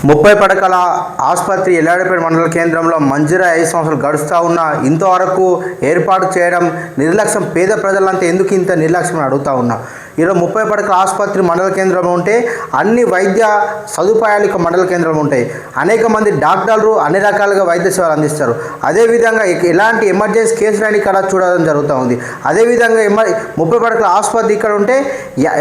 30 పడకల ఆసుపత్రి ఎల్లారెడ్డిపేట మండల కేంద్రంలో మంజూరు 5 సంవత్సరాలు గడుస్తూ ఉన్నా ఇంతవరకు ఏర్పాటు చేయడం నిర్లక్ష్యం. పేద ప్రజలంతా ఎందుకు ఇంత నిర్లక్ష్యం అడుగుతా ఉన్నా. ఈరోజు 30 పడకల ఆసుపత్రి మండల కేంద్రంలో ఉంటే అన్ని వైద్య సదుపాయాలు ఇక మండల కేంద్రంలో ఉంటాయి. అనేక మంది డాక్టర్లు అన్ని రకాలుగా వైద్య సేవలు అందిస్తారు. అదేవిధంగా ఎలాంటి ఎమర్జెన్సీ కేసులని ఇక్కడ చూడడం జరుగుతూ ఉంది. అదేవిధంగా 30 పడకల ఆసుపత్రి ఇక్కడ ఉంటే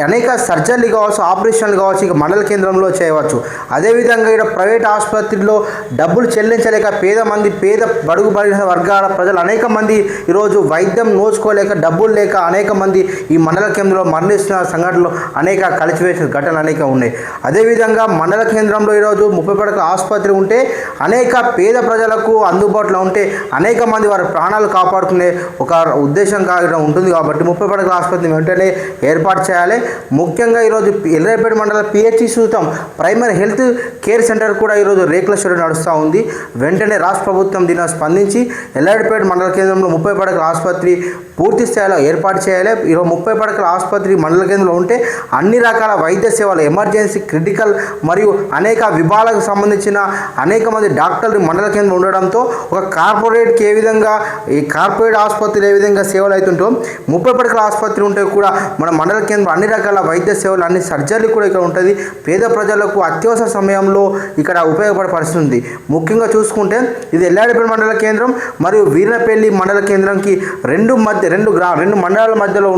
అనేక సర్జరీలు కావచ్చు, ఆపరేషన్లు కావచ్చు ఇక మండల కేంద్రంలో చేయవచ్చు. అదేవిధంగా ఇక్కడ ప్రైవేట్ ఆసుపత్రిలో డబ్బులు చెల్లించలేక పేద బడుగు బలహీన వర్గాల ప్రజలు అనేక మంది ఈరోజు వైద్యం నోచుకోలేక డబ్బులు లేక అనేక మంది ఈ మండల కేంద్రంలో మరణిస్తున్న సంఘటనలు అనేక కలిసివేసిన ఘటనలు అనేక ఉన్నాయి. అదేవిధంగా మండల కేంద్రంలో ఈరోజు 30 పడకల ఆసుపత్రి ఉంటే అనేక పేద ప్రజలకు అందుబాటులో ఉంటే అనేక మంది వారి ప్రాణాలు కాపాడుకునే ఒక ఉద్దేశం ఉంటుంది. కాబట్టి 30 పడకల ఆసుపత్రిని వెంటనే ఏర్పాటు చేయాలి. ముఖ్యంగా ఈరోజు ఎల్లారెడ్డిపేట మండల పిహెచ్సి సూతం ప్రైమరీ హెల్త్ కేర్ సెంటర్ కూడా ఈరోజు రేకుల షెడ్ నడుస్తూ ఉంది. వెంటనే రాష్ట్ర ప్రభుత్వం దీనిని స్పందించి ఎల్లారెడ్డిపేట మండల కేంద్రంలో 30 పడకల ఆసుపత్రి పూర్తి స్థాయిలో ఏర్పాటు చేయాలి. ఈరోజు 30 పడకల ఆసుపత్రి మండల కేంద్రంలో ఉంటే అన్ని రకాల వైద్య సేవలు, ఎమర్జెన్సీ, క్రిటికల్ మరియు అనేక విభాగాలకు సంబంధించిన అనేక మంది డాక్టర్లు మండల కేంద్రంలో ఉండడంతో ఒక కార్పొరేట్కి ఏ విధంగా ఈ కార్పొరేట్ ఆసుపత్రులు ఏ విధంగా సేవలు అవుతుంటో 30 పడకల ఆసుపత్రి ఉంటే కూడా మన మండల కేంద్రంలో అన్ని రకాల వైద్య సేవలు, అన్ని సర్జరీలు కూడా ఇక్కడ ఉంటుంది. పేద ప్రజలకు అత్యవసర సమయంలో ఇక్కడ ఉపయోగపడే పరిస్థితి ఉంది. ముఖ్యంగా చూసుకుంటే ఇది ఎల్లారెడ్డిపేట మండల కేంద్రం మరియు వీర్నపల్లి మండల కేంద్రంకి రెండు మండలాల మధ్యలో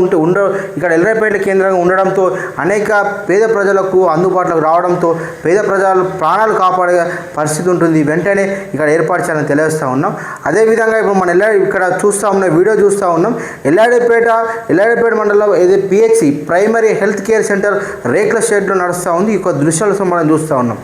ఇక్కడ ఎల్లారెడ్డిపేట కేంద్రంగా ఉండడంతో అనేక పేద ప్రజలకు అందుబాటులోకి రావడంతో పేద ప్రజల ప్రాణాలు కాపాడే పరిస్థితి ఉంటుంది. వెంటనే ఇక్కడ ఏర్పాటు చేయాలని తెలియజేస్తూ ఉన్నాం. అదేవిధంగా ఇప్పుడు మన ఇక్కడ చూస్తూ ఉన్నాం, వీడియో చూస్తూ ఉన్నాం. ఎల్లారెడ్డిపేట మండలంలో ఏదో PHC primary health care centre రేకుల షెడ్లో నడుస్తూ ఉంది. ఈ దృశ్యాలను మనం చూస్తూ ఉన్నాం.